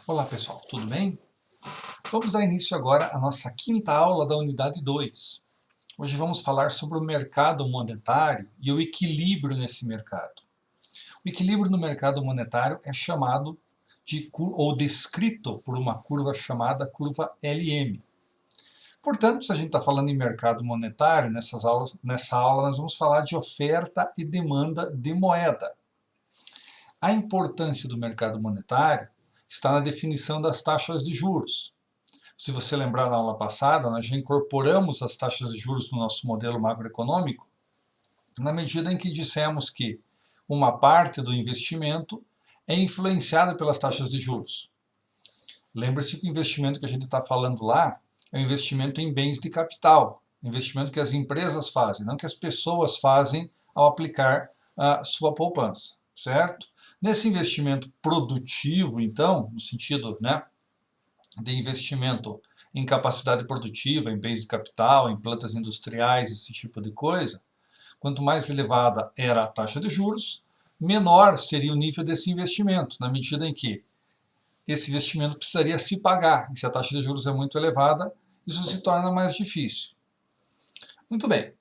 Olá pessoal, tudo bem? Vamos dar início agora à nossa quinta aula da unidade 2. Hoje vamos falar sobre o mercado monetário e o equilíbrio nesse mercado. O equilíbrio no mercado monetário é chamado ou descrito por uma curva chamada curva LM. Portanto, se a gente está falando em mercado monetário, nessa aula nós vamos falar de oferta e demanda de moeda. A importância do mercado monetário está na definição das taxas de juros. Se você lembrar na aula passada, nós já incorporamos as taxas de juros no nosso modelo macroeconômico, na medida em que dissemos que uma parte do investimento é influenciada pelas taxas de juros. Lembre-se que o investimento que a gente está falando lá é um investimento em bens de capital, investimento que as empresas fazem, não que as pessoas fazem ao aplicar a sua poupança, certo? Nesse investimento produtivo, então, no sentido, de investimento em capacidade produtiva, em bens de capital, em plantas industriais, esse tipo de coisa, quanto mais elevada era a taxa de juros, menor seria o nível desse investimento, na medida em que esse investimento precisaria se pagar. E se a taxa de juros é muito elevada, isso se torna mais difícil. Muito bem.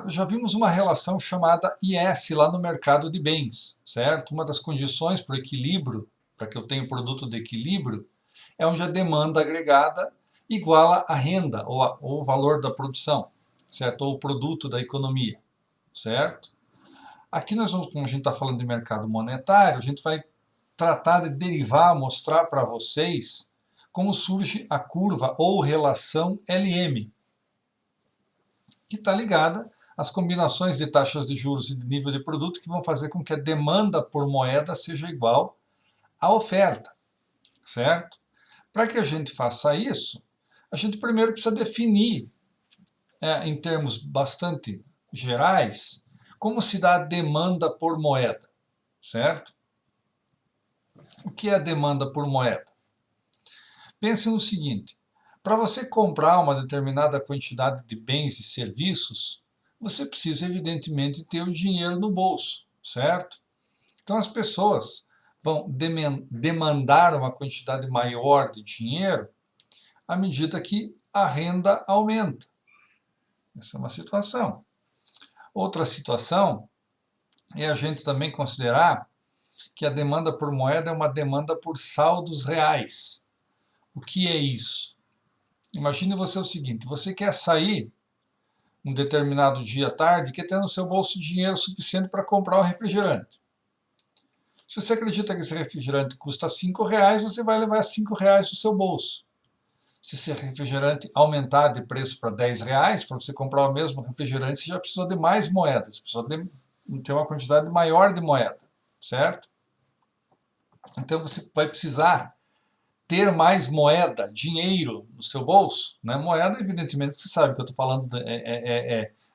Já vimos uma relação chamada IS lá no mercado de bens, certo? Uma das condições para o equilíbrio, para que eu tenha produto de equilíbrio, é onde a demanda agregada iguala a renda ou o valor da produção, certo? Ou o produto da economia, certo? Aqui nós vamos, como a gente está falando de mercado monetário, a gente vai tratar de derivar, mostrar para vocês como surge a curva ou relação LM, que está ligada às combinações de taxas de juros e de nível de produto que vão fazer com que a demanda por moeda seja igual à oferta, certo? Para que a gente faça isso, a gente primeiro precisa definir, em termos bastante gerais, como se dá a demanda por moeda, certo? O que é a demanda por moeda? Pense no seguinte: para você comprar uma determinada quantidade de bens e serviços, você precisa, evidentemente, ter o dinheiro no bolso, certo? Então, as pessoas vão demandar uma quantidade maior de dinheiro à medida que a renda aumenta. Essa é uma situação. Outra situação é a gente também considerar que a demanda por moeda é uma demanda por saldos reais. O que é isso? Imagine você o seguinte: você quer sair um determinado dia à tarde e quer ter no seu bolso dinheiro suficiente para comprar um refrigerante. Se você acredita que esse refrigerante custa R$5, você vai levar R$5 no seu bolso. Se esse refrigerante aumentar de preço para R$10, para você comprar o mesmo refrigerante, você já precisa de mais moedas, precisa ter uma quantidade maior de moeda, certo? Então você vai precisar ter mais moeda, dinheiro no seu bolso, né? Moeda, evidentemente, você sabe que eu estou falando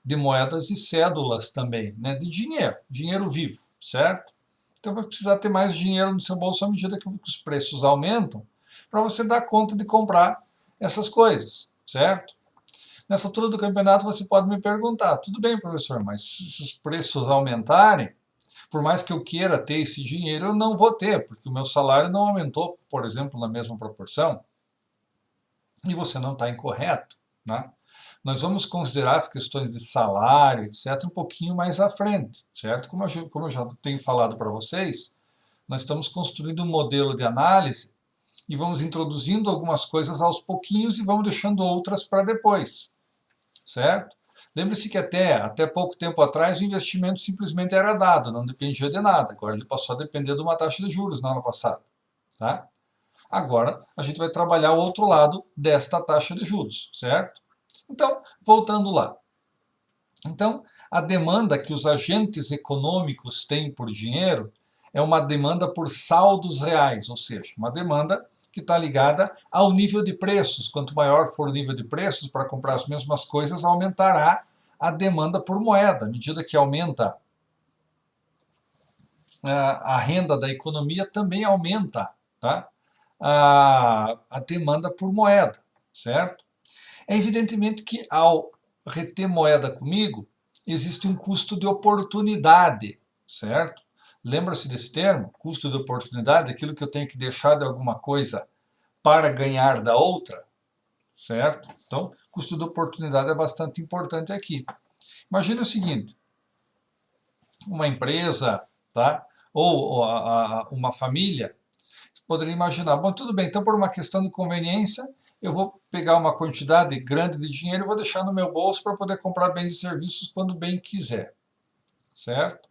de moedas e cédulas também, né? De dinheiro, dinheiro vivo, certo? Então vai precisar ter mais dinheiro no seu bolso à medida que os preços aumentam, para você dar conta de comprar essas coisas, certo? Nessa altura do campeonato você pode me perguntar: tudo bem, professor, mas se os preços aumentarem, por mais que eu queira ter esse dinheiro, eu não vou ter, porque o meu salário não aumentou, por exemplo, na mesma proporção. E você não está incorreto, né? Nós vamos considerar as questões de salário, etc., um pouquinho mais à frente, certo? Como eu já tenho falado para vocês, nós estamos construindo um modelo de análise e vamos introduzindo algumas coisas aos pouquinhos e vamos deixando outras para depois, certo? Lembre-se que até pouco tempo atrás o investimento simplesmente era dado, não dependia de nada. Agora ele passou a depender de uma taxa de juros no ano passado, tá? Agora a gente vai trabalhar o outro lado desta taxa de juros, certo? Então, voltando lá. Então, a demanda que os agentes econômicos têm por dinheiro é uma demanda por saldos reais, ou seja, uma demanda que está ligada ao nível de preços. Quanto maior for o nível de preços para comprar as mesmas coisas, aumentará a demanda por moeda. À medida que aumenta a renda da economia, também aumenta, tá? a demanda por moeda, certo? É evidentemente que ao reter moeda comigo, existe um custo de oportunidade, certo? Lembra-se desse termo? Custo de oportunidade, aquilo que eu tenho que deixar de alguma coisa para ganhar da outra, certo? Então, custo de oportunidade é bastante importante aqui. Imagine o seguinte, uma empresa, tá? Ou uma família, poderia imaginar, bom, tudo bem, então por uma questão de conveniência, eu vou pegar uma quantidade grande de dinheiro e vou deixar no meu bolso para poder comprar bens e serviços quando bem quiser, certo?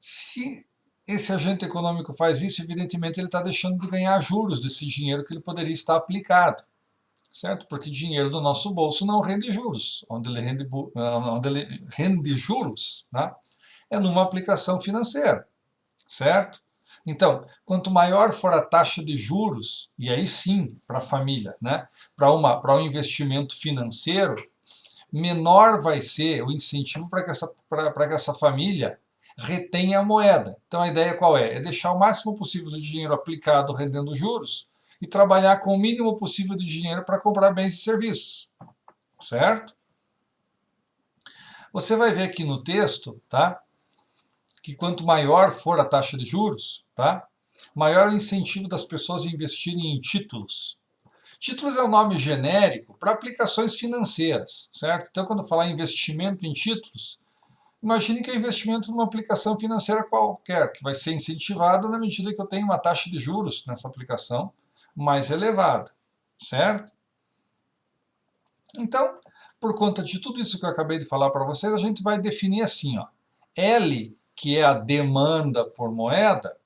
Se esse agente econômico faz isso, evidentemente ele está deixando de ganhar juros desse dinheiro que ele poderia estar aplicado, certo? Porque dinheiro do nosso bolso não rende juros. Onde ele rende juros, né? É numa aplicação financeira, certo? Então, quanto maior for a taxa de juros, e aí sim, para a família, né? Para um investimento financeiro, menor vai ser o incentivo para que essa família retenha a moeda. Então a ideia qual é? É deixar o máximo possível do dinheiro aplicado rendendo juros e trabalhar com o mínimo possível de dinheiro para comprar bens e serviços, certo? Você vai ver aqui no texto, tá? Que quanto maior for a taxa de juros, tá? Maior o incentivo das pessoas a investirem em títulos. Títulos é um nome genérico para aplicações financeiras, certo? Então, quando falar em investimento em títulos, imagine que é investimento numa aplicação financeira qualquer, que vai ser incentivada na medida que eu tenho uma taxa de juros nessa aplicação mais elevada, certo? Então, por conta de tudo isso que eu acabei de falar para vocês, a gente vai definir assim, ó, L, que é a demanda por moeda,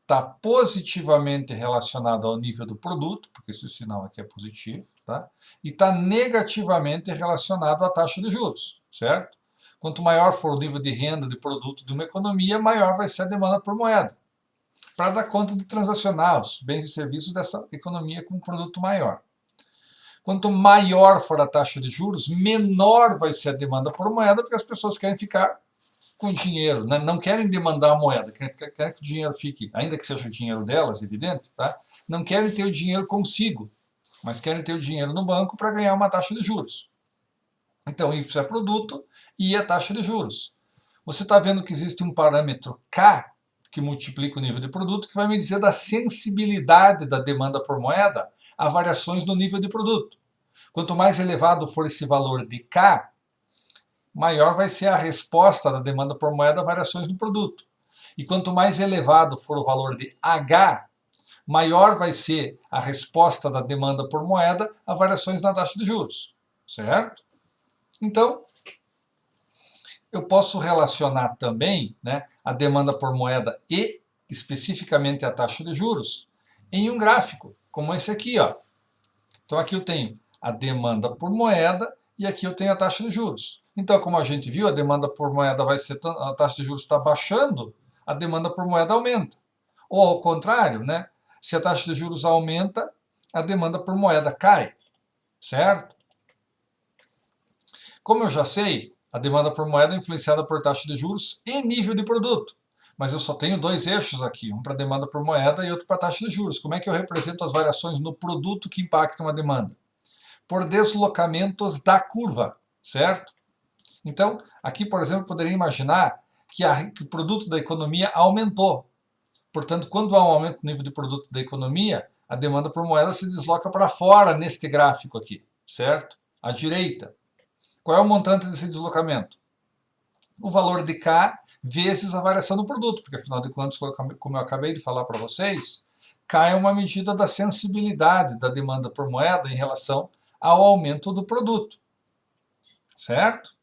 está positivamente relacionado ao nível do produto, porque esse sinal aqui é positivo, tá? E está negativamente relacionado à taxa de juros, certo? Quanto maior for o nível de renda de produto de uma economia, maior vai ser a demanda por moeda, para dar conta de transacionar os bens e serviços dessa economia com um produto maior. Quanto maior for a taxa de juros, menor vai ser a demanda por moeda, porque as pessoas querem ficar com dinheiro, né? Não querem demandar a moeda, querem que o dinheiro fique, ainda que seja o dinheiro delas, evidente, tá? Não querem ter o dinheiro consigo, mas querem ter o dinheiro no banco para ganhar uma taxa de juros. Então, isso é produto e a taxa de juros. Você está vendo que existe um parâmetro K, que multiplica o nível de produto, que vai me dizer da sensibilidade da demanda por moeda a variações no nível de produto. Quanto mais elevado for esse valor de K, maior vai ser a resposta da demanda por moeda a variações no produto. E quanto mais elevado for o valor de H, maior vai ser a resposta da demanda por moeda a variações na taxa de juros, certo? Então, eu posso relacionar também, né, a demanda por moeda e especificamente a taxa de juros em um gráfico, como esse aqui, ó. Então aqui eu tenho a demanda por moeda e aqui eu tenho a taxa de juros. Então, como a gente viu, a demanda por moeda vai ser, a taxa de juros está baixando, a demanda por moeda aumenta. Ou ao contrário, né? Se a taxa de juros aumenta, a demanda por moeda cai, certo? Como eu já sei, a demanda por moeda é influenciada por taxa de juros e nível de produto. Mas eu só tenho dois eixos aqui, um para demanda por moeda e outro para taxa de juros. Como é que eu represento as variações no produto que impactam a demanda? Por deslocamentos da curva, certo? Então, aqui, por exemplo, poderia imaginar que o produto da economia aumentou. Portanto, quando há um aumento no nível de produto da economia, a demanda por moeda se desloca para fora neste gráfico aqui, certo? À direita. Qual é o montante desse deslocamento? O valor de K vezes a variação do produto, porque afinal de contas, como eu acabei de falar para vocês, K é uma medida da sensibilidade da demanda por moeda em relação ao aumento do produto, certo?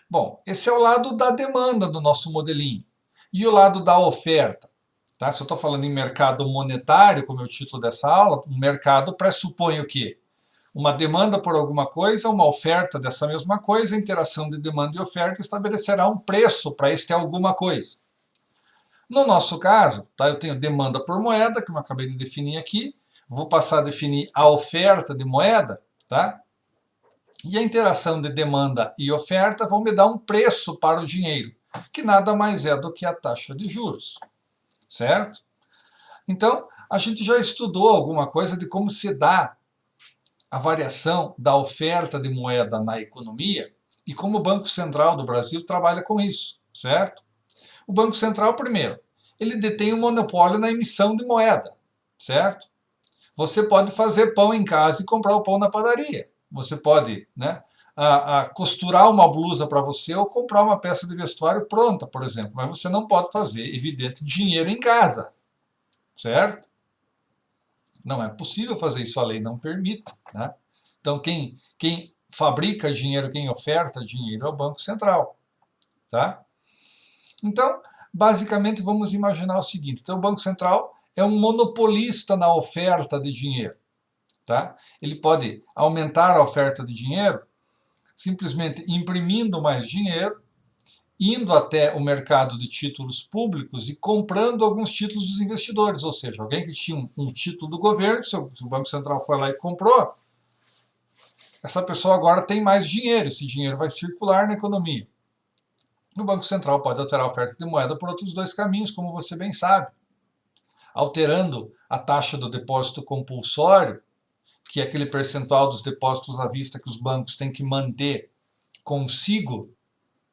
Bom, esse é o lado da demanda do nosso modelinho. E o lado da oferta? Tá? Se eu estou falando em mercado monetário, como é o título dessa aula, o mercado pressupõe o quê? Uma demanda por alguma coisa, uma oferta dessa mesma coisa, a interação de demanda e oferta estabelecerá um preço para este alguma coisa. No nosso caso, tá, eu tenho demanda por moeda, que eu acabei de definir aqui, vou passar a definir a oferta de moeda, tá? E a interação de demanda e oferta vão me dar um preço para o dinheiro, que nada mais é do que a taxa de juros, certo? Então, a gente já estudou alguma coisa de como se dá a variação da oferta de moeda na economia e como o Banco Central do Brasil trabalha com isso, certo? O Banco Central, primeiro, ele detém um monopólio na emissão de moeda, certo? Você pode fazer pão em casa e comprar o pão na padaria. Você pode, né, costurar uma blusa para você ou comprar uma peça de vestuário pronta, por exemplo. Mas você não pode fazer, evidente, dinheiro em casa, certo? Não é possível fazer isso, a lei não permite, né? Então, quem fabrica dinheiro, quem oferta dinheiro é o Banco Central, tá? Então, basicamente, vamos imaginar o seguinte. Então, o Banco Central é um monopolista na oferta de dinheiro, tá? Ele pode aumentar a oferta de dinheiro simplesmente imprimindo mais dinheiro, indo até o mercado de títulos públicos e comprando alguns títulos dos investidores, ou seja, alguém que tinha um título do governo, se o Banco Central foi lá e comprou, essa pessoa agora tem mais dinheiro, esse dinheiro vai circular na economia. O Banco Central pode alterar a oferta de moeda por outros dois caminhos, como você bem sabe. Alterando a taxa do depósito compulsório, que é aquele percentual dos depósitos à vista que os bancos têm que manter consigo,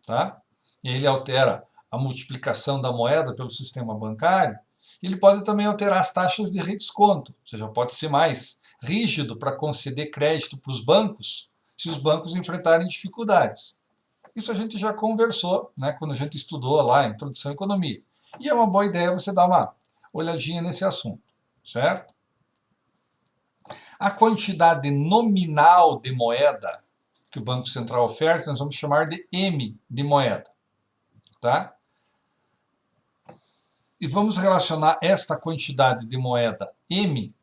tá? E ele altera a multiplicação da moeda pelo sistema bancário. Ele pode também alterar as taxas de redesconto, ou seja, pode ser mais rígido para conceder crédito para os bancos se os bancos enfrentarem dificuldades. Isso a gente já conversou, né, quando a gente estudou lá a Introdução à Economia. E é uma boa ideia você dar uma olhadinha nesse assunto, certo? A quantidade nominal de moeda que o Banco Central oferta, nós vamos chamar de M de moeda, tá? E vamos relacionar esta quantidade de moeda M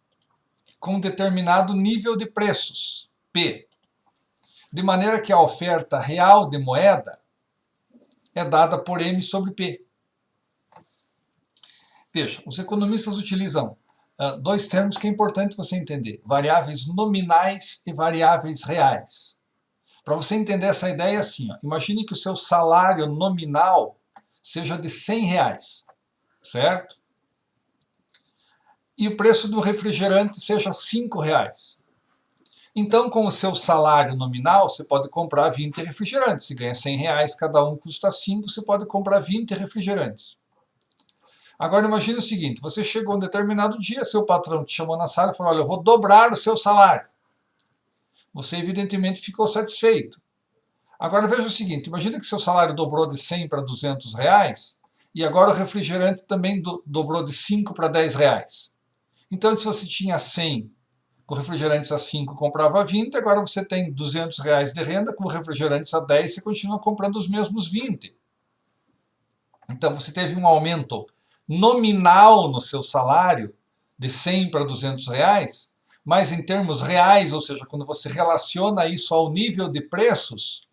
com um determinado nível de preços, P, de maneira que a oferta real de moeda é dada por M sobre P. Veja, os economistas utilizam dois termos que é importante você entender: variáveis nominais e variáveis reais. Para você entender essa ideia, é assim, ó, imagine que o seu salário nominal seja de R$100, certo? E o preço do refrigerante seja R$5. Então, com o seu salário nominal, você pode comprar 20 refrigerantes. Se ganha R$100, cada um custa 5, você pode comprar 20 refrigerantes. Agora imagine o seguinte, você chegou um determinado dia, seu patrão te chamou na sala e falou, olha, eu vou dobrar o seu salário. Você evidentemente ficou satisfeito. Agora veja o seguinte, imagine que seu salário dobrou de 100 para R$200 e agora o refrigerante também dobrou de 5 para R$10. Então, se você tinha 100 com refrigerantes a 5, comprava 20, agora você tem R$200 de renda, com refrigerantes a 10, você continua comprando os mesmos 20. Então, você teve um aumento nominal no seu salário de 100 para R$200, mas em termos reais, ou seja, quando você relaciona isso ao nível de preços,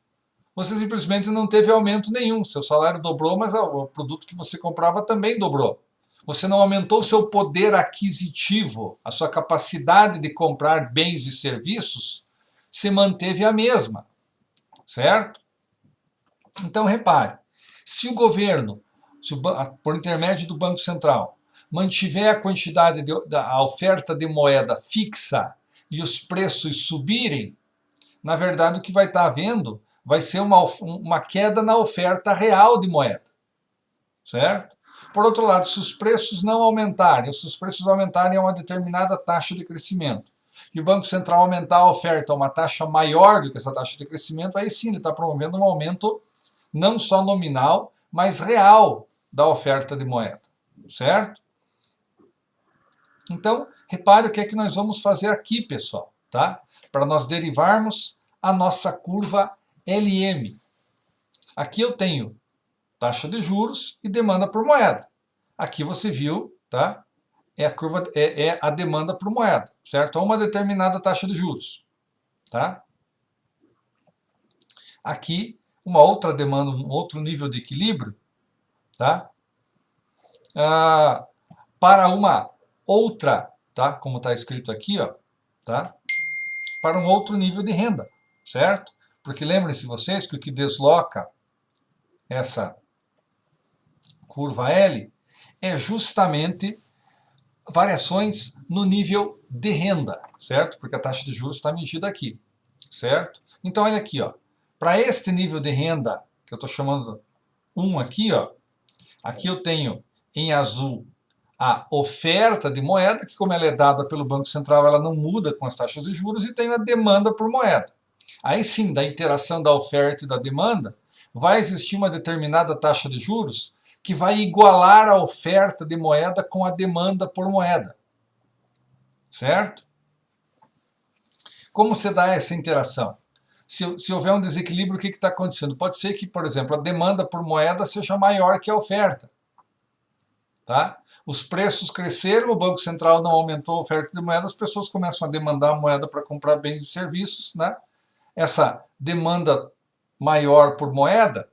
você simplesmente não teve aumento nenhum. Seu salário dobrou, mas o produto que você comprava também dobrou. Você não aumentou o seu poder aquisitivo, a sua capacidade de comprar bens e serviços se manteve a mesma, certo? Então, repare, se o governo, por intermédio do Banco Central, mantiver a quantidade, a oferta de moeda fixa e os preços subirem, na verdade o que vai estar havendo vai ser uma queda na oferta real de moeda, certo? Por outro lado, se os preços não aumentarem, ou se os preços aumentarem a uma determinada taxa de crescimento, e o Banco Central aumentar a oferta a uma taxa maior do que essa taxa de crescimento, aí sim ele está promovendo um aumento não só nominal, mas real da oferta de moeda, certo? Então, repare o que é que nós vamos fazer aqui, pessoal, tá? Para nós derivarmos a nossa curva LM. Aqui eu tenho taxa de juros e demanda por moeda. Aqui você viu, tá? É a curva, é a demanda por moeda, certo? A uma determinada taxa de juros, tá? Aqui uma outra demanda, um outro nível de equilíbrio, tá? Para uma outra, tá? Como está escrito aqui, ó, tá? Para um outro nível de renda, certo? Porque lembrem-se vocês que o que desloca essa curva L é justamente variações no nível de renda, certo? Porque a taxa de juros está medida aqui, certo? Então, olha aqui, ó. Para este nível de renda, que eu estou chamando 1 aqui, ó, Aqui eu tenho em azul a oferta de moeda, que como ela é dada pelo Banco Central, ela não muda com as taxas de juros, e tenho a demanda por moeda. Aí sim, da interação da oferta e da demanda, vai existir uma determinada taxa de juros que vai igualar a oferta de moeda com a demanda por moeda. Certo? Como se dá essa interação? Se houver um desequilíbrio, o que está acontecendo? Pode ser que, por exemplo, a demanda por moeda seja maior que a oferta. Tá? Os preços cresceram, o Banco Central não aumentou a oferta de moeda, as pessoas começam a demandar moeda para comprar bens e serviços. Né? Essa demanda maior por moeda,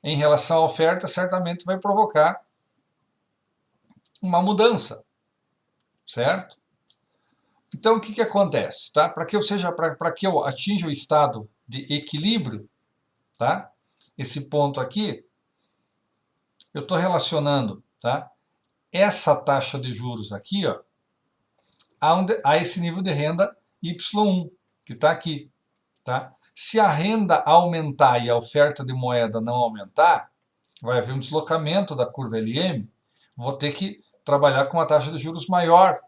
em relação à oferta, certamente vai provocar uma mudança. Certo? Então, o que acontece? Tá? Para que eu atinja o estado de equilíbrio, tá? Esse ponto aqui, eu estou relacionando, tá? Essa taxa de juros aqui, ó, a esse nível de renda Y1, que está aqui. Tá? Se a renda aumentar e a oferta de moeda não aumentar, vai haver um deslocamento da curva LM, vou ter que trabalhar com uma taxa de juros maior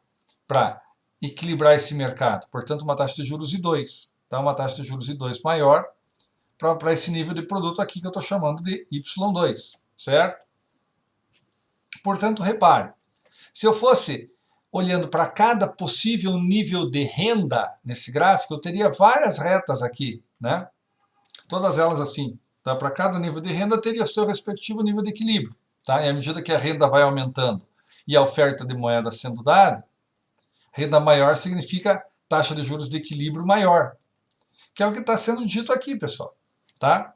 para equilibrar esse mercado. Portanto, uma taxa de juros I2. Tá? Uma taxa de juros I2 maior para esse nível de produto aqui que eu estou chamando de Y2. Certo? Portanto, repare, se eu fosse olhando para cada possível nível de renda nesse gráfico, eu teria várias retas aqui, né? Todas elas assim. Tá? Para cada nível de renda teria seu respectivo nível de equilíbrio. Tá? E à medida que a renda vai aumentando e a oferta de moeda sendo dada, renda maior significa taxa de juros de equilíbrio maior, que é o que está sendo dito aqui, pessoal. Tá?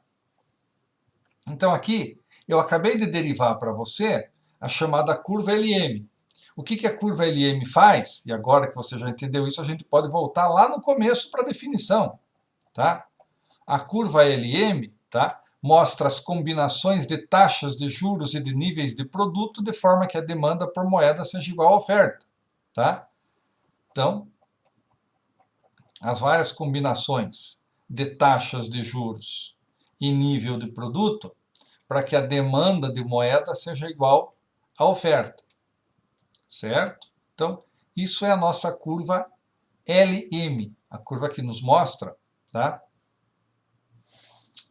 Então aqui eu acabei de derivar para você a chamada curva LM. O que a curva LM faz? E agora que você já entendeu isso, a gente pode voltar lá no começo para a definição. Tá? A curva LM, tá, mostra as combinações de taxas de juros e de níveis de produto de forma que a demanda por moeda seja igual à oferta. Tá? Então, as várias combinações de taxas de juros e nível de produto para que a demanda de moeda seja igual à oferta. Certo? Então, isso é a nossa curva LM, a curva que nos mostra, tá,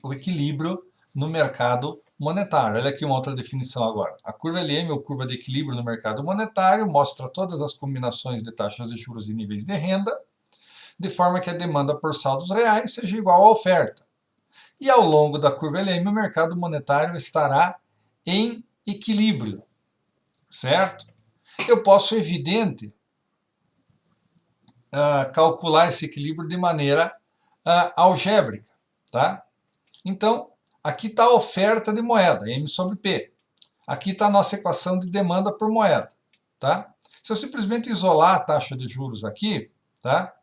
o equilíbrio no mercado monetário. Olha aqui uma outra definição agora. A curva LM, ou curva de equilíbrio no mercado monetário, mostra todas as combinações de taxas de juros e níveis de renda, de forma que a demanda por saldos reais seja igual à oferta. E ao longo da curva LM, o mercado monetário estará em equilíbrio. Certo? Eu posso, evidente, calcular esse equilíbrio de maneira algébrica. Tá? Então, aqui está a oferta de moeda, M sobre P. Aqui está a nossa equação de demanda por moeda. Tá? Se eu simplesmente isolar a taxa de juros aqui, tá?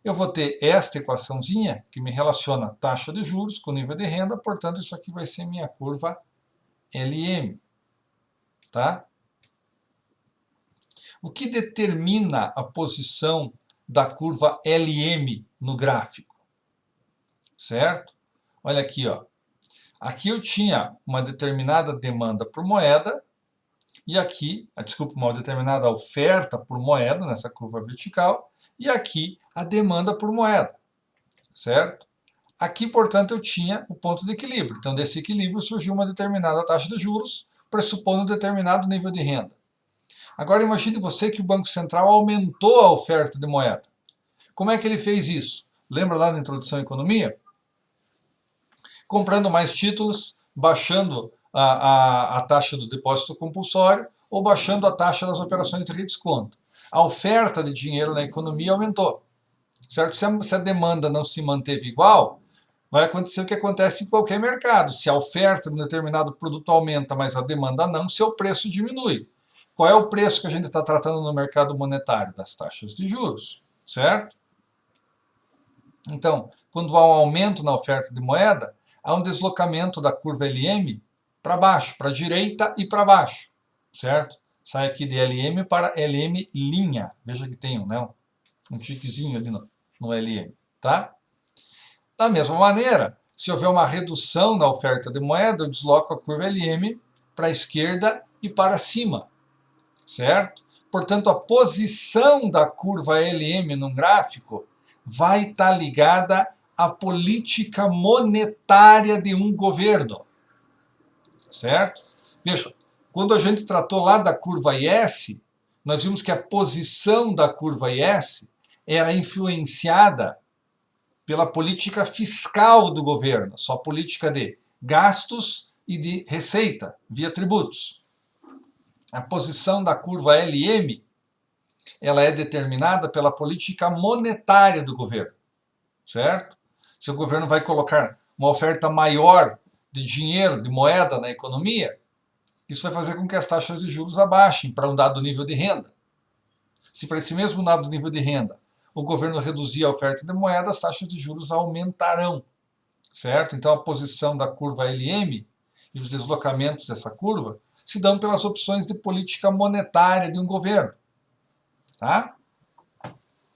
Eu vou ter esta equaçãozinha que me relaciona taxa de juros com nível de renda, portanto, isso aqui vai ser minha curva LM. Tá? O que determina a posição da curva LM no gráfico? Certo? Olha aqui, ó. Aqui eu tinha uma determinada demanda por moeda e aqui, desculpa, uma determinada oferta por moeda nessa curva vertical e aqui a demanda por moeda, certo? Aqui, portanto, eu tinha o ponto de equilíbrio. Então, desse equilíbrio surgiu uma determinada taxa de juros, pressupondo um determinado nível de renda. Agora, imagine você que o Banco Central aumentou a oferta de moeda. Como é que ele fez isso? Lembra lá na introdução à economia? Comprando mais títulos, baixando a taxa do depósito compulsório ou baixando a taxa das operações de redesconto. A oferta de dinheiro na economia aumentou. Certo? Se a demanda não se manteve igual, vai acontecer o que acontece em qualquer mercado. Se a oferta de um determinado produto aumenta, mas a demanda não, seu preço diminui. Qual é o preço que a gente está tratando no mercado monetário? Das taxas de juros. Certo? Então, quando há um aumento na oferta de moeda, há um deslocamento da curva LM para baixo, para a direita e para baixo, certo? Sai aqui de LM para LM linha. Veja que tem um tiquezinho ali no LM, tá? Da mesma maneira, se houver uma redução na oferta de moeda, eu desloco a curva LM para a esquerda e para cima, certo? Portanto, a posição da curva LM num gráfico vai estar ligada à política monetária de um governo, certo? Veja, quando a gente tratou lá da curva IS, nós vimos que a posição da curva IS era influenciada pela política fiscal do governo, sua política de gastos e de receita, via tributos. A posição da curva LM, ela é determinada pela política monetária do governo, certo? Se o governo vai colocar uma oferta maior de dinheiro, de moeda na economia, isso vai fazer com que as taxas de juros abaixem para um dado nível de renda. Se para esse mesmo dado nível de renda o governo reduzir a oferta de moeda, as taxas de juros aumentarão, certo? Então a posição da curva LM e os deslocamentos dessa curva se dão pelas opções de política monetária de um governo, tá?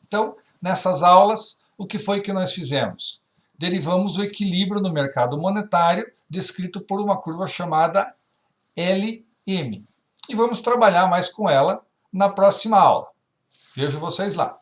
Então, nessas aulas, o que foi que nós fizemos? Derivamos o equilíbrio no mercado monetário, descrito por uma curva chamada LM. E vamos trabalhar mais com ela na próxima aula. Vejo vocês lá.